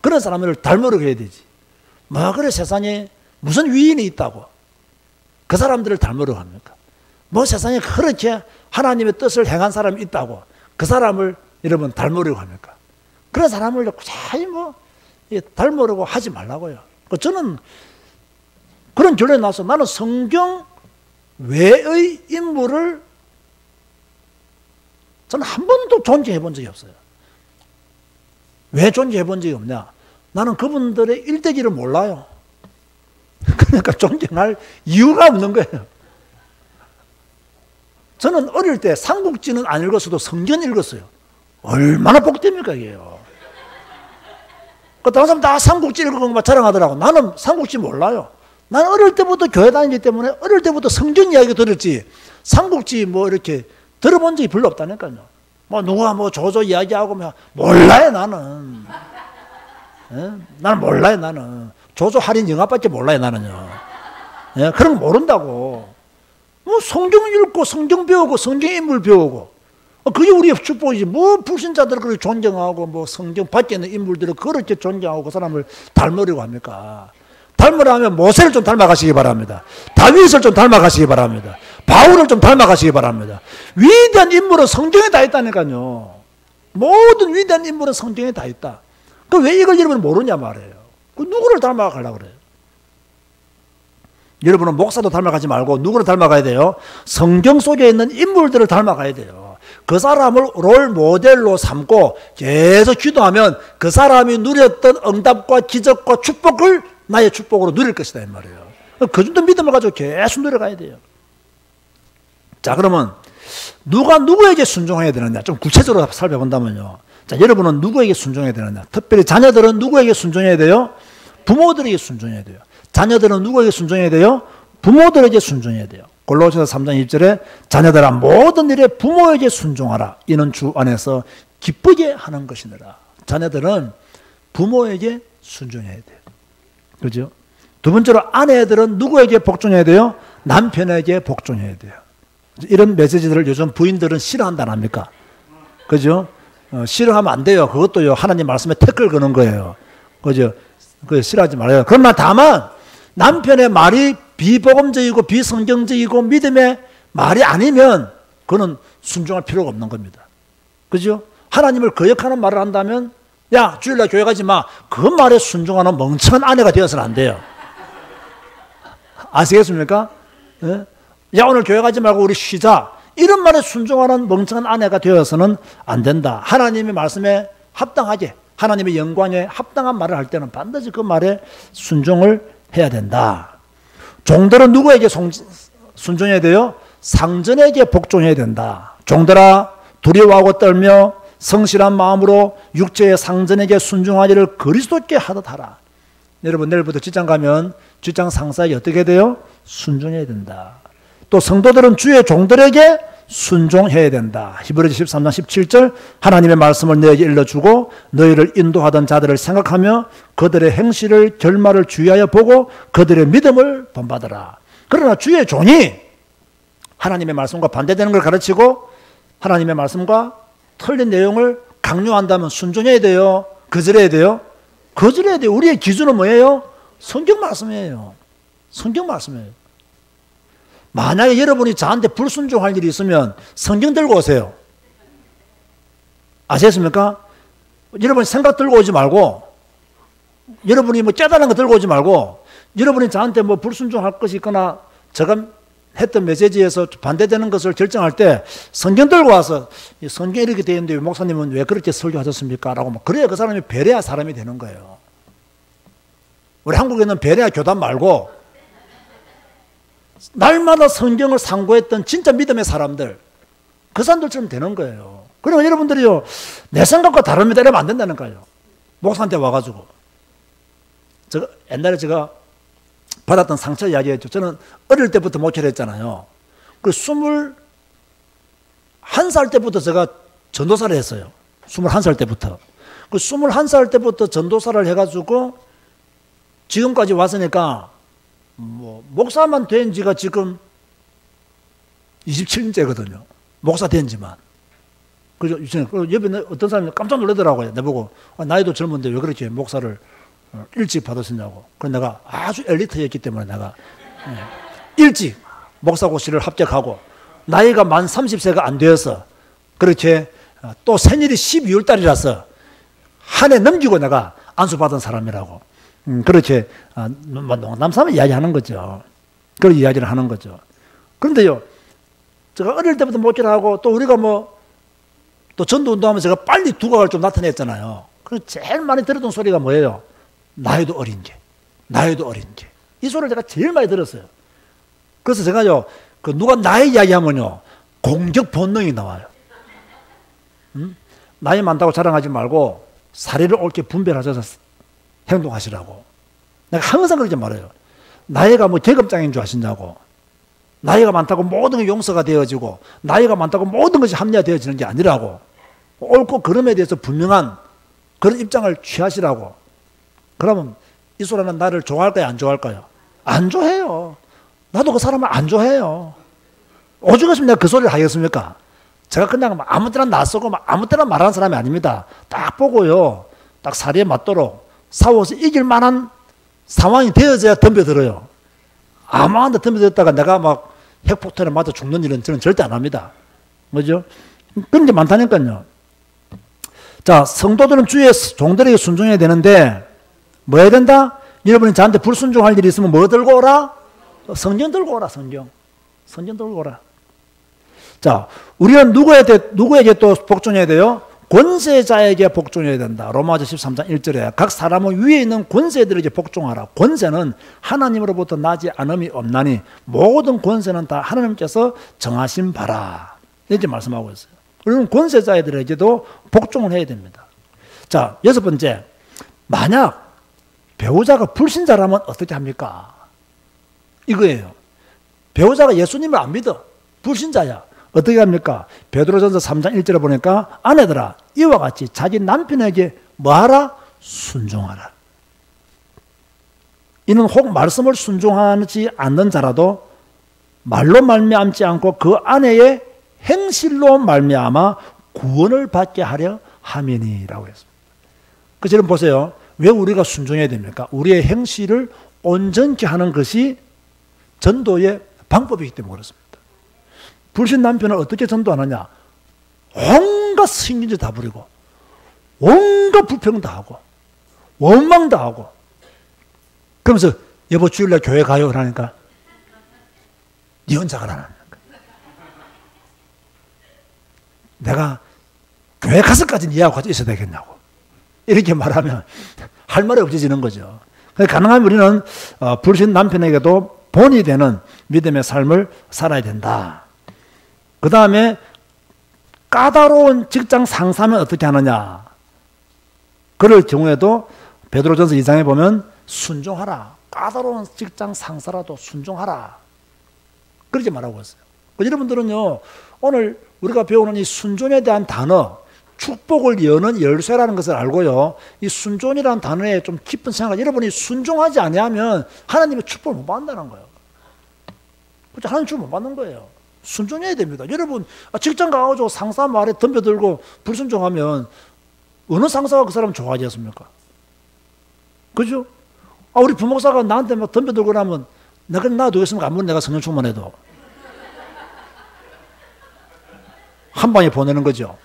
그런 사람을 닮으려고 해야 되지. 뭐 그래 세상에 무슨 위인이 있다고 그 사람들을 닮으려고 합니까? 뭐 세상에 그렇게 하나님의 뜻을 행한 사람이 있다고 그 사람을 여러분 닮으려고 합니까? 그런 사람을 자꾸 뭐 닮으려고 하지 말라고요. 저는 그런 결론이 나서 나는 성경 외의 인물을 저는 한 번도 존경해 본 적이 없어요. 왜 존경해 본 적이 없냐? 나는 그분들의 일대기를 몰라요. 그러니까 존경할 이유가 없는 거예요. 저는 어릴 때 삼국지는 안 읽었어도 성경 읽었어요. 얼마나 복됩니까 이게요. 다른 사람 다 삼국지 읽고 막 자랑하더라고. 나는 삼국지 몰라요. 나는 어릴 때부터 교회 다니기 때문에 어릴 때부터 성경 이야기 들었지 삼국지 뭐 이렇게 들어본 적이 별로 없다니까요. 뭐 누가 뭐 조조 이야기하고 뭐 몰라요 나는. 예? 나는 몰라요 나는. 조조 할인 영화밖에 몰라요 나는요. 예? 그런 거 모른다고. 뭐 성경 읽고 성경 배우고 성경 인물 배우고 그게 우리의 축복이지. 뭐 불신자들을 그렇게 존경하고 뭐 성경 밖에 있는 인물들을 그렇게 존경하고 그 사람을 닮으려고 합니까? 닮으려 하면 모세를 좀 닮아가시기 바랍니다. 다윗을 좀 닮아가시기 바랍니다. 바울을 좀 닮아가시기 바랍니다. 위대한 인물은 성경에 다 있다니까요. 모든 위대한 인물은 성경에 다 있다. 그 왜 이걸 여러분 모르냐 말이에요. 그 누구를 닮아가려고 그래요? 여러분은 목사도 닮아가지 말고 누구를 닮아가야 돼요? 성경 속에 있는 인물들을 닮아가야 돼요. 그 사람을 롤 모델로 삼고 계속 기도하면 그 사람이 누렸던 응답과 기적과 축복을 나의 축복으로 누릴 것이다 이 말이에요. 그 정도 믿음을 가지고 계속 누려가야 돼요. 자, 그러면 누가 누구에게 순종해야 되느냐? 좀 구체적으로 살펴본다면요. 자, 여러분은 누구에게 순종해야 되느냐? 특별히 자녀들은 누구에게 순종해야 돼요? 부모들에게 순종해야 돼요. 자녀들은 누구에게 순종해야 돼요? 부모들에게 순종해야 돼요. 골로새서 3장 2절에 자녀들아 모든 일에 부모에게 순종하라. 이는 주 안에서 기쁘게 하는 것이니라. 자녀들은 부모에게 순종해야 돼요. 그죠? 두 번째로 아내들은 누구에게 복종해야 돼요? 남편에게 복종해야 돼요. 이런 메시지들을 요즘 부인들은 싫어한다 안 합니까? 그죠? 싫어하면 안 돼요. 그것도요 하나님 말씀에 태클 거는 거예요. 그죠? 그 싫어하지 말아요. 그러나 다만 남편의 말이 비복음적이고 비성경적이고 믿음의 말이 아니면 그는 순종할 필요가 없는 겁니다. 그죠? 하나님을 거역하는 말을 한다면 야 주일날 교회 가지 마. 그 말에 순종하는 멍청한 아내가 되어서는 안 돼요. 아시겠습니까? 예? 야 오늘 교회 가지 말고 우리 쉬자. 이런 말에 순종하는 멍청한 아내가 되어서는 안 된다. 하나님의 말씀에 합당하게 하나님의 영광에 합당한 말을 할 때는 반드시 그 말에 순종을 해야 된다. 종들은 누구에게 순종해야 돼요? 상전에게 복종해야 된다. 종들아 두려워하고 떨며 성실한 마음으로 육체의 상전에게 순종하기를 그리스도께 하듯 하라. 여러분 내일부터 직장 가면 직장 상사에게 어떻게 돼요? 순종해야 된다. 또 성도들은 주의 종들에게 순종해야 된다. 히브리서 13장 17절 하나님의 말씀을 너에게 일러주고 너희를 인도하던 자들을 생각하며 그들의 행실을 결말을 주의하여 보고 그들의 믿음을 본받으라. 그러나 주의 종이 하나님의 말씀과 반대되는 걸 가르치고 하나님의 말씀과 틀린 내용을 강요한다면 순종해야 돼요? 거절해야 돼요? 거절해야 돼요. 우리의 기준은 뭐예요? 성경 말씀이에요. 성경 말씀이에요. 만약에 여러분이 저한테 불순종할 일이 있으면 성경 들고 오세요. 아시겠습니까? 여러분이 생각 들고 오지 말고 여러분이 뭐 깨달은 거 들고 오지 말고 여러분이 저한테 뭐 불순종할 것이 있거나 제가 했던 메시지에서 반대되는 것을 결정할 때 성경 들고 와서 성경이 이렇게 되어 있는데 목사님은 왜 그렇게 설교하셨습니까? 라고 막 그래야 그 사람이 베레아 사람이 되는 거예요. 우리 한국에는 베레아 교단 말고 날마다 성경을 상고했던 진짜 믿음의 사람들 그 사람들처럼 되는 거예요. 그러면 여러분들이요 내 생각과 다릅니다 이러면 안 된다는 거예요. 목사한테 와가지고, 옛날에 제가 받았던 상처 이야기했죠. 저는 어릴 때부터 목회를 했잖아요. 그 21살 때부터 제가 전도사를 했어요. 21살 때부터. 그 21살 때부터 전도사를 해가지고 지금까지 왔으니까 목사만 된 지가 지금 27년째거든요. 목사 된 지만. 그죠? 옆에 어떤 사람이 깜짝 놀라더라고요. 내보고, 나이도 젊은데 왜 그렇게 목사를 일찍 받으셨냐고. 그래서 내가 아주 엘리트였기 때문에 내가 일찍 목사고시를 합격하고 나이가 만 30세가 안 되어서 그렇게 또 생일이 12월 달이라서 한 해 넘기고 내가 안수받은 사람이라고. 그렇게 농담삼아 이야기하는 거죠. 그런 이야기를 하는 거죠. 그런데요, 제가 어릴 때부터 목회를 하고 또 우리가 또 전도 운동하면서 제가 빨리 두각을 좀 나타냈잖아요. 그래서 제일 많이 들었던 소리가 뭐예요? 나이도 어린 게, 나이도 어린 게. 이 소리를 제가 제일 많이 들었어요. 그래서 제가요, 누가 나이 이야기하면요, 공격 본능이 나와요. 나이 많다고 자랑하지 말고 사리를 옳게 분별하셔서 행동하시라고. 내가 항상 그렇게 말해요. 나이가 계급장인 줄 아시냐고. 나이가 많다고 모든 게 용서가 되어지고 나이가 많다고 모든 것이 합리화되어지는 게 아니라고. 옳고 그름에 대해서 분명한 그런 입장을 취하시라고. 그러면 이 사람은 나를 좋아할까요? 안 좋아할까요? 안 좋아해요. 나도 그 사람을 안 좋아해요. 오죽했으면 내가 그 소리를 하겠습니까? 제가 그냥 아무 때나 낯서고 아무 때나 말하는 사람이 아닙니다. 딱 보고요, 딱 사리에 맞도록 싸워서 이길 만한 상황이 되어져야 덤벼들어요. 아무한테 덤벼들었다가 내가 핵폭탄에 맞아 죽는 일은 저는 절대 안 합니다. 뭐죠? 그런 게 많다니까요. 자, 성도들은 주의 종들에게 순종해야 되는데 뭐 해야 된다? 여러분이 저한테 불순종할 일이 있으면 뭐 들고 오라? 성경 들고 오라, 성경. 성경 들고 오라. 자, 우리는 누구에게 또 복종해야 돼요? 권세자에게 복종해야 된다. 로마서 13장 1절에 각 사람은 위에 있는 권세들에게 복종하라. 권세는 하나님으로부터 나지 않음이 없나니 모든 권세는 다 하나님께서 정하신 바라. 이렇게 말씀하고 있어요. 우리는 권세자들에게도 복종을 해야 됩니다. 자, 6번째, 만약 배우자가 불신자라면 어떻게 합니까? 이거예요. 배우자가 예수님을 안 믿어. 불신자야. 어떻게 합니까? 베드로전서 3장 1절에 보니까 아내들아 이와 같이 자기 남편에게 뭐하라? 순종하라. 이는 혹 말씀을 순종하지 않는 자라도 말로 말미암지 않고 그 아내의 행실로 말미암아 구원을 받게 하려 함이니라고 했습니다. 그래서 여러분 보세요. 왜 우리가 순종해야 됩니까? 우리의 행실을 온전케 하는 것이 전도의 방법이기 때문에 그렇습니다. 불신 남편을 어떻게 전도하느냐? 온갖 신경질 다 부리고 온갖 불평 다 하고 원망 다 하고 그러면서 여보 주일날 교회 가요? 그러니까 네 혼자 가라는 거야. 내가 교회 가서까지 네하고 같이 있어야 되겠냐고 이렇게 말하면 할 말이 없어지는 거죠. 가능하면 우리는 불신 남편에게도 본이 되는 믿음의 삶을 살아야 된다. 그 다음에 까다로운 직장 상사면 어떻게 하느냐. 그럴 경우에도 베드로전서 2장에 보면 순종하라. 까다로운 직장 상사라도 순종하라. 그렇게 말하고 있어요. 여러분들은요, 오늘 우리가 배우는 이 순종에 대한 단어, 축복을 여는 열쇠라는 것을 알고요, 이 순종이라는 단어에 좀 깊은 생각, 여러분이 순종하지 아니하면 하나님의 축복을 못 받는다는 거예요. 그렇죠? 하나님 축복 못 받는 거예요. 순종해야 됩니다. 여러분, 직장 가가지고 상사 말에 덤벼들고 불순종하면 어느 상사가 그 사람 좋아하겠습니까? 그죠? 우리 부목사가 나한테 막 덤벼들고 나면 내가 놔두겠습니까? 아무리 내가 성령 충만해도. 한 방에 보내는 거죠.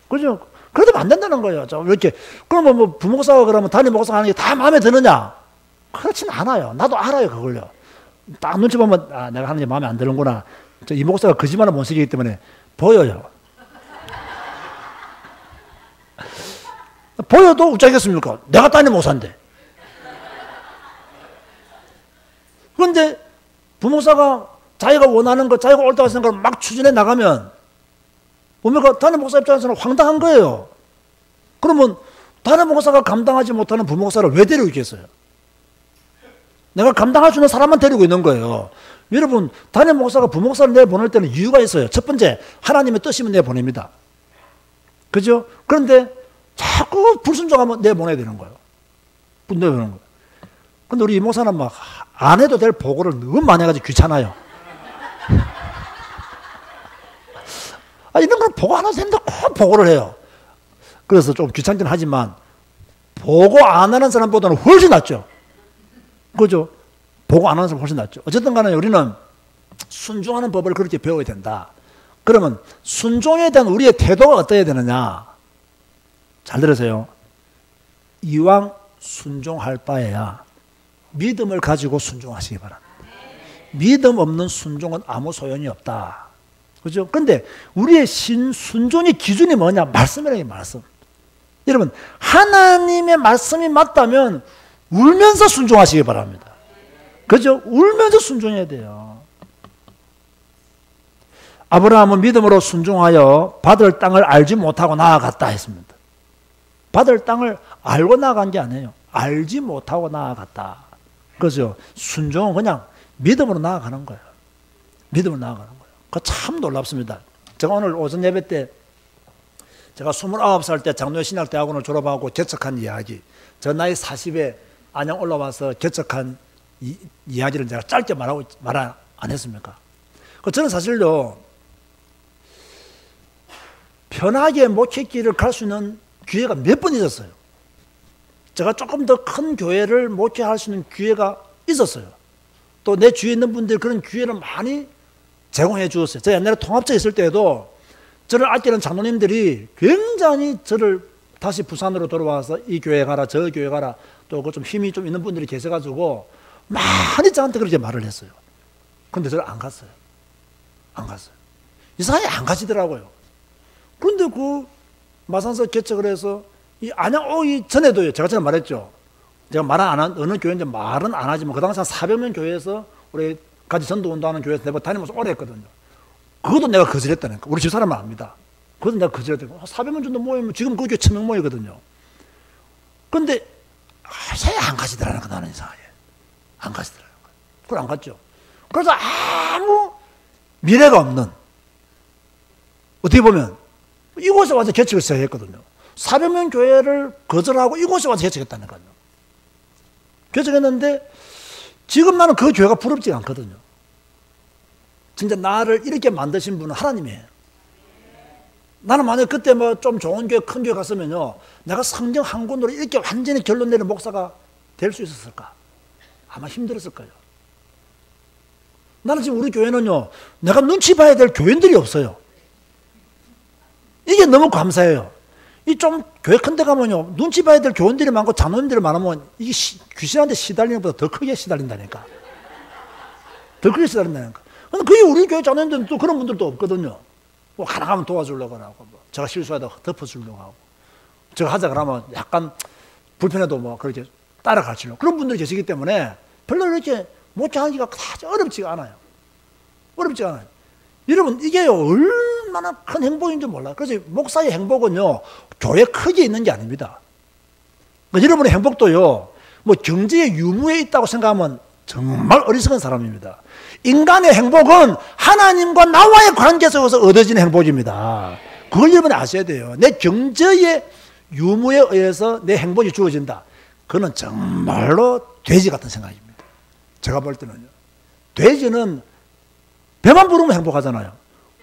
그죠? 그래도 안 된다는 거예요. 왜 이렇게, 그러면 부목사가 그러면 담임 목사가 하는 게 다 마음에 드느냐? 그렇진 않아요. 나도 알아요, 그걸요. 딱 눈치 보면, 내가 하는 게 마음에 안 드는구나. 이 목사가 거짓말을 못 쓰기 때문에 보여요. 보여도 어쩌겠습니까? 내가 담임 목사인데. 그런데 부목사가 자기가 원하는 것, 자기가 옳다고 생각을 막 추진해 나가면 뭡니까? 담임 목사 입장에서는 황당한 거예요. 그러면 담임 목사가 감당하지 못하는 부목사를 왜 데리고 있겠어요? 내가 감당할 수 있는 사람만 데리고 있는 거예요. 여러분, 담임 목사가 부목사를 내보낼 때는 이유가 있어요. 첫 번째, 하나님의 뜻이면 내보냅니다. 그죠? 그런데 자꾸 불순종하면 내보내야 되는 거예요. 내보내는 거예요. 근데 우리 이 목사는 막 안 해도 될 보고를 너무 많이 해가지고 귀찮아요. 이런 걸 보고 안 해도 되는데 꼭 보고를 해요. 그래서 좀 귀찮긴 하지만 보고 안 하는 사람보다는 훨씬 낫죠. 그죠? 보고 안 하는 사람 훨씬 낫죠. 어쨌든 간에 우리는 순종하는 법을 그렇게 배워야 된다. 그러면 순종에 대한 우리의 태도가 어떠해야 되느냐? 잘 들으세요. 이왕 순종할 바에야 믿음을 가지고 순종하시기 바랍니다. 믿음 없는 순종은 아무 소용이 없다. 그죠? 그런데 우리의 순종의 기준이 뭐냐? 말씀이라는 게 말씀. 여러분, 하나님의 말씀이 맞다면 울면서 순종하시기 바랍니다. 그죠? 울면서 순종해야 돼요. 아브라함은 믿음으로 순종하여 받을 땅을 알지 못하고 나아갔다 했습니다. 받을 땅을 알고 나아간 게 아니에요. 알지 못하고 나아갔다. 그죠? 순종은 그냥 믿음으로 나아가는 거예요. 믿음으로 나아가는 거예요. 그거 참 놀랍습니다. 제가 오늘 오전 예배 때 제가 29살 때 장로신학대학원을 졸업하고 개척한 이야기, 저 나이 40에 안양 올라와서 개척한 이야기를 제가 짧게 말 안 했습니까? 저는 사실요, 편하게 목회길을 갈 수 있는 기회가 몇 번 있었어요. 제가 조금 더 큰 교회를 목회할 수 있는 기회가 있었어요. 또 내 주위에 있는 분들이 그런 기회를 많이 제공해 주었어요. 제가 옛날에 통합처에 있을 때에도 저를 아끼는 장로님들이 굉장히 저를 다시 부산으로 돌아와서 이 교회 가라, 저 교회 가라, 또 그 좀 힘이 좀 있는 분들이 계셔가지고 많이 저한테 그렇게 말을 했어요. 근데 저를 안 갔어요. 안 갔어요. 이상하게 안 가시더라고요. 그런데 그 마산서 개척을 해서 이 안양 오기 전에도요, 제가 전에 말했죠. 제가 말은 안 한, 어느 교회인지 말은 안 하지만 그 당시 한 400명 교회에서 우리 같이 전도운동하는 교회에서 내가 다니면서 오래 했거든요. 그것도 내가 거절했다니까. 우리 집 사람은 압니다. 그것도 내가 거절했다니까. 400명 정도 모이면 지금 그 교회 1000명 모이거든요. 그런데 잘 안 가시더라는 거, 나는 이상하게. 안 가시더라는 거. 그걸 안 갔죠. 그래서 아무 미래가 없는, 어떻게 보면 이곳에 와서 개척을 시작했거든요. 400명 교회를 거절하고 이곳에 와서 개척했다니까요. 개척했는데 지금 나는 그 교회가 부럽지가 않거든요. 진짜 나를 이렇게 만드신 분은 하나님이에요. 나는 만약에 그때 뭐 좀 좋은 교회, 큰 교회 갔으면요, 내가 성경 한 권으로 이렇게 완전히 결론 내는 목사가 될 수 있었을까? 아마 힘들었을 거예요. 나는 지금 우리 교회는요, 내가 눈치 봐야 될 교인들이 없어요. 이게 너무 감사해요. 이 좀 교회 큰 데 가면요, 눈치 봐야 될 교인들이 많고 장로님들이 많으면 이게 귀신한테 시달리는 것보다 더 크게 시달린다니까. 더 크게 시달린다니까. 근데 그게 우리 교회 장로님들은 또 그런 분들도 없거든요. 뭐 가능하면 도와주려고 하고, 뭐 제가 실수하다 덮어주려고 하고, 제가 하자 그러면 약간 불편해도 뭐 그렇게 따라가시려고. 그런 분들이 계시기 때문에 별로 이렇게 목회하기가 어렵지가 않아요. 어렵지가 않아요. 여러분, 이게요, 얼마나 큰 행복인지 몰라요. 그래서 목사의 행복은요, 교회 크기에 있는 게 아닙니다. 그러니까 여러분의 행복도요, 뭐 경제의 유무에 있다고 생각하면 정말 어리석은 사람입니다. 인간의 행복은 하나님과 나와의 관계 속에서 얻어지는 행복입니다. 그걸 여러분이 아셔야 돼요. 내 경제의 유무에 의해서 내 행복이 주어진다. 그건 정말로 돼지 같은 생각입니다. 제가 볼 때는요. 돼지는 배만 부르면 행복하잖아요.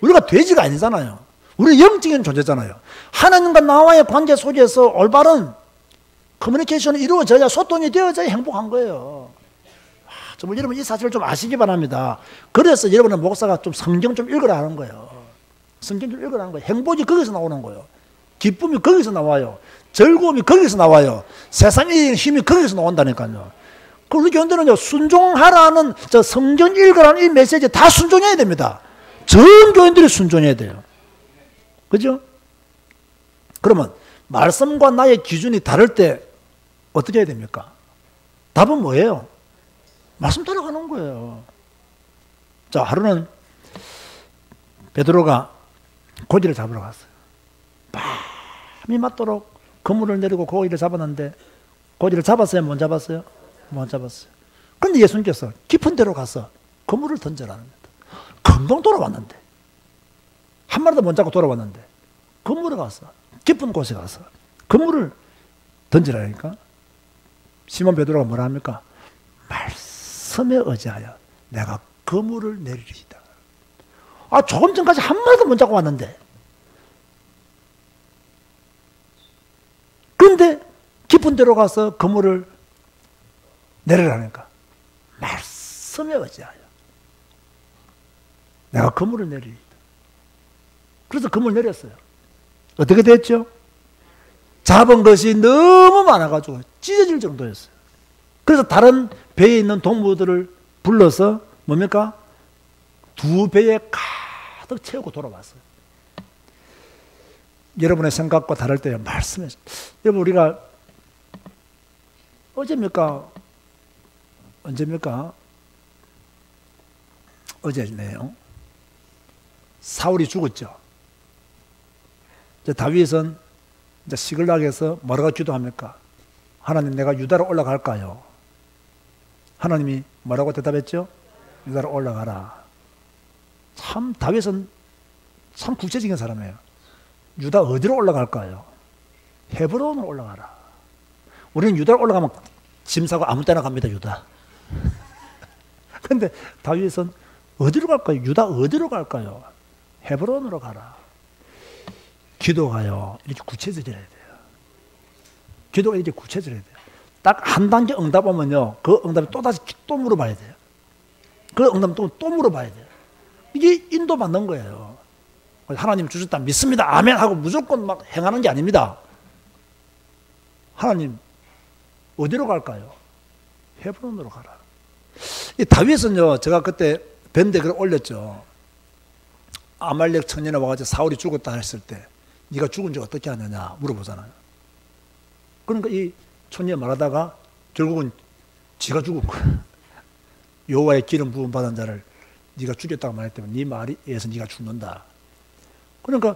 우리가 돼지가 아니잖아요. 우리 영적인 존재잖아요. 하나님과 나와의 관계 속에서 올바른 커뮤니케이션이 이루어져야, 소통이 되어져야 행복한 거예요. 정말 여러분 이 사실을 좀 아시기 바랍니다. 그래서 여러분의 목사가 좀 성경 좀 읽으라 하는 거예요. 성경 좀 읽으라 하는 거예요. 행복이 거기서 나오는 거예요. 기쁨이 거기서 나와요. 즐거움이 거기서 나와요. 세상의 힘이 거기서 나온다니까요. 그 우리 교인들은요, 순종하라는, 저 성경 읽으라는 이 메시지에 다 순종해야 됩니다. 전 교인들이 순종해야 돼요. 그죠? 그러면 말씀과 나의 기준이 다를 때 어떻게 해야 됩니까? 답은 뭐예요? 말씀 따라가는 거예요. 자, 하루는 베드로가 고기를 잡으러 갔어요. 밤이 맞도록 그물을 내리고 고기를 잡았는데 고기를 잡았어요? 못 잡았어요? 못 잡았어요. 그런데 예수님께서 깊은 데로 가서 그물을 던져라는 겁니다. 금방 돌아왔는데 한 마리도 못 잡고 돌아왔는데 그물에 가서 깊은 곳에 가서 그물을 던지라니까 시몬 베드로가 뭐라 합니까? 말씀에 의지하여 내가 그물을 내리리이다. 조금 전까지 한 마리도 못 잡고 왔는데 그런데 깊은 데로 가서 그물을 내리라니까 말씀에 의지하여 내가 그물을 내리리이다. 그래서 그물 내렸어요. 어떻게 됐죠? 잡은 것이 너무 많아가지고 찢어질 정도였어요. 그래서 다른 배에 있는 동무들을 불러서 뭡니까? 두 배에 가득 채우고 돌아왔어요. 여러분의 생각과 다를 때 말씀해. 여러분 우리가 어제입니까? 언제입니까? 어제네요. 사울이 죽었죠. 이제 다윗은 이제 시글락에서 뭐라고 기도합니까? 하나님 내가 유다로 올라갈까요? 하나님이 뭐라고 대답했죠? 유다로 올라가라. 참 다윗은 참 구체적인 사람이에요. 유다 어디로 올라갈까요? 헤브론으로 올라가라. 우리는 유다로 올라가면 짐 사고 아무 때나 갑니다. 유다. 근데 다윗은 어디로 갈까요? 유다 어디로 갈까요? 헤브론으로 가라. 기도가요 이렇게 구체적이어야 돼요. 기도가 이렇게 구체적이어야 돼요. 딱 한 단계 응답하면요 그 응답이 또다시 또 물어봐야 돼요. 그 응답 또 물어봐야 돼요. 이게 인도받는 거예요. 하나님 주셨다 믿습니다 아멘 하고 무조건 막 행하는 게 아닙니다. 하나님 어디로 갈까요? 헤브론으로 가라. 이 다윗은요 제가 그때 밴드에 글을 올렸죠. 아말렉 청년에 와가지고 사울이 죽었다 했을 때 네가 죽은 지 어떻게 하느냐 물어보잖아요. 그러니까 이 청년이 말하다가 결국은 지가 죽은 거야. 여호와의 기름 부음 받은 자를 네가 죽였다고 말했기 때문에 네 말에 의해서 네가 죽는다. 그러니까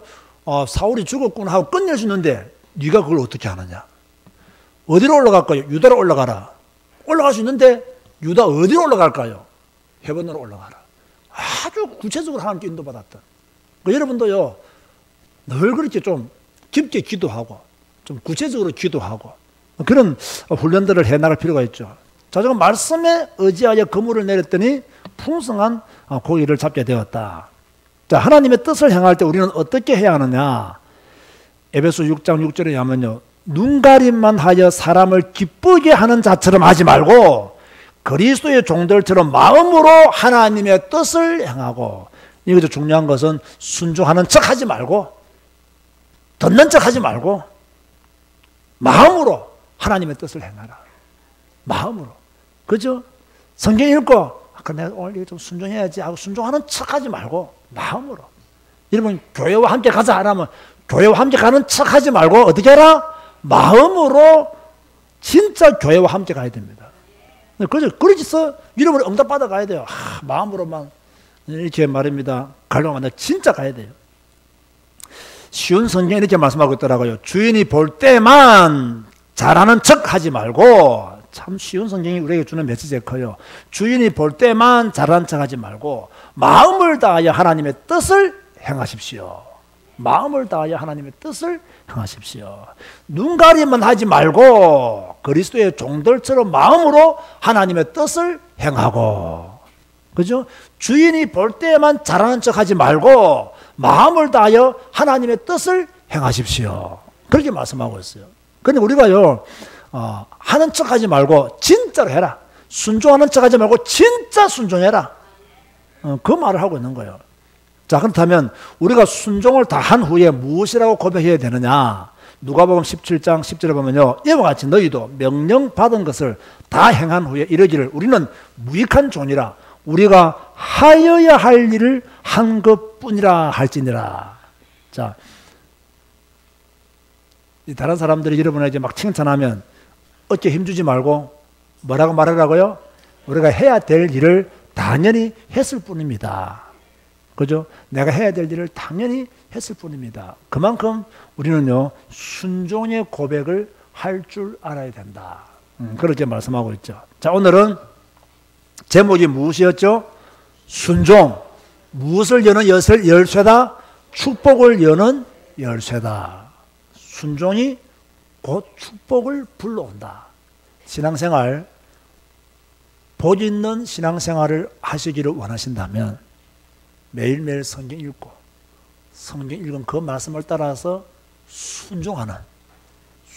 사울이 죽었구나 하고 끝낼 수 있는데 네가 그걸 어떻게 하느냐. 어디로 올라갈까요? 유다로 올라가라. 올라갈 수 있는데 유다 어디로 올라갈까요? 헤브론으로 올라가라. 아주 구체적으로 하나님께 인도받았던. 그러니까 여러분도요 늘 그렇게 좀 깊게 기도하고 좀 구체적으로 기도하고 그런 훈련들을 해나갈 필요가 있죠. 자, 지금 말씀에 의지하여 그물을 내렸더니 풍성한 고기를 잡게 되었다. 자, 하나님의 뜻을 행할 때 우리는 어떻게 해야 하느냐? 에베소 6장 6절에 하면요. 눈가림만 하여 사람을 기쁘게 하는 자처럼 하지 말고 그리스도의 종들처럼 마음으로 하나님의 뜻을 행하고, 이것도 중요한 것은 순종하는 척 하지 말고 듣는 척 하지 말고 마음으로 하나님의 뜻을 행하라. 마음으로. 그죠? 성경 읽고 내가 오늘 좀 순종해야지 하고 순종하는 척 하지 말고 마음으로. 여러분 교회와 함께 가자 하라면 교회와 함께 가는 척 하지 말고 어떻게 해라? 마음으로 진짜 교회와 함께 가야 됩니다. 그래서 여러분이 응답받아 가야 돼요. 마음으로만 이렇게 말입니다. 가려면 진짜 가야 돼요. 쉬운 성경에 이렇게 말씀하고 있더라고요. 주인이 볼 때만 잘하는 척 하지 말고, 참 쉬운 성경이 우리에게 주는 메시지가 커요. 주인이 볼 때만 잘하는 척 하지 말고 마음을 다하여 하나님의 뜻을 행하십시오. 마음을 다하여 하나님의 뜻을 행하십시오. 눈가림만 하지 말고 그리스도의 종들처럼 마음으로 하나님의 뜻을 행하고, 그죠? 주인이 볼 때만 잘하는 척 하지 말고 마음을 다하여 하나님의 뜻을 행하십시오. 그렇게 말씀하고 있어요. 그런데 우리가요, 하는 척 하지 말고 진짜로 해라. 순종하는 척 하지 말고 진짜 순종해라. 그 말을 하고 있는 거예요. 자, 그렇다면 우리가 순종을 다 한 후에 무엇이라고 고백해야 되느냐? 누가복음 17장 10절에 보면요, 이와 같이 너희도 명령받은 것을 다 행한 후에 이르기를 우리는 무익한 종이라 우리가 하여야 할 일을 한 것뿐이라 할지니라. 자, 다른 사람들이 여러분에게 막 칭찬하면 어깨 힘주지 말고 뭐라고 말하라고요? 우리가 해야 될 일을 당연히 했을 뿐입니다. 그죠? 내가 해야 될 일을 당연히 했을 뿐입니다. 그만큼 우리는요, 순종의 고백을 할 줄 알아야 된다. 그렇게 말씀하고 있죠. 자, 오늘은 제목이 무엇이었죠? 순종. 무엇을 여는 열쇠다? 축복을 여는 열쇠다. 순종이 곧 축복을 불러온다. 신앙생활, 복 있는 신앙생활을 하시기를 원하신다면 매일매일 성경 읽고 성경 읽은 그 말씀을 따라서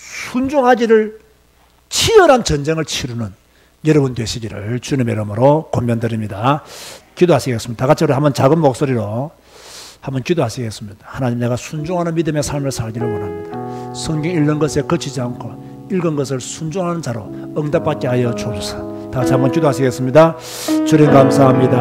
순종하지를 치열한 전쟁을 치르는 여러분 되시기를 주님의 이름으로 권면드립니다. 기도하시겠습니다. 다 같이 우리 한번 작은 목소리로 한번 기도하시겠습니다. 하나님, 내가 순종하는 믿음의 삶을 살기를 원합니다. 성경 읽는 것에 그치지 않고 읽은 것을 순종하는 자로 응답받게 하여 주옵소서. 다 같이 한번 기도하시겠습니다. 주님 감사합니다.